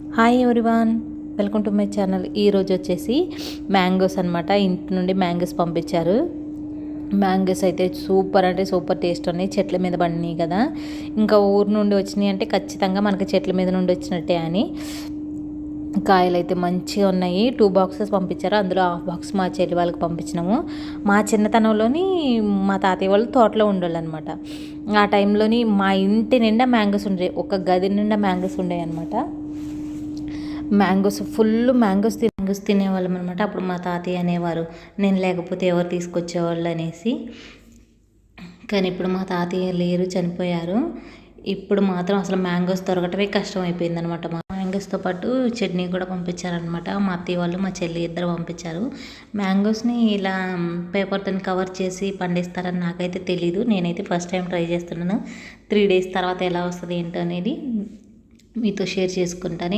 Hi everyone, welcome to my channel. ఈరోజు వచ్చేసి mangoes అనమాట. ఇంటి నుండి మ్యాంగోస్ పంపించారు. మ్యాంగోస్ అయితే సూపర్ అంటే సూపర్ టేస్ట్ ఉన్నాయి. చెట్ల మీద పండినాయి కదా, ఇంకా ఊరు నుండి వచ్చినాయి అంటే ఖచ్చితంగా మనకి చెట్ల మీద నుండి వచ్చినట్టే అని. కాయలు అయితే మంచిగా ఉన్నాయి. 2 బాక్సెస్ పంపించారు. అందులో హాఫ్ బాక్స్ మా చెల్లి వాళ్ళకి పంపించినాము. మా చిన్నతనంలోని మా తాతయ్య వాళ్ళు తోటలో ఉండేవాళ్ళు అనమాట. ఆ టైంలోని మా ఇంటి నిండా మ్యాంగోస్ ఉండే, ఒక గది నిండా మ్యాంగోస్ ఉండేవి అనమాట. ఫుల్ మ్యాంగోస్ తినేవాళ్ళం అనమాట. అప్పుడు మా తాతయ్య అనేవారు, నేను లేకపోతే ఎవరు తీసుకొచ్చేవాళ్ళు అనేసి. కానీ ఇప్పుడు మా తాతయ్య లేరు, చనిపోయారు. ఇప్పుడు మాత్రం అసలు మ్యాంగోస్ దొరకటమే కష్టం అయిపోయిందనమాట. మా మ్యాంగోస్తో పాటు చట్నీ కూడా పంపించారనమాట. మా అత్తయ్య వాళ్ళు మా చెల్లి ఇద్దరు పంపించారు. మ్యాంగోస్ని ఇలా పేపర్తో కవర్ చేసి పండిస్తారని నాకైతే తెలీదు. నేనైతే ఫస్ట్ టైం ట్రై చేస్తున్నాను. 3 days తర్వాత ఎలా వస్తుంది ఏంటో అనేది మీతో షేర్ చేసుకుంటాను.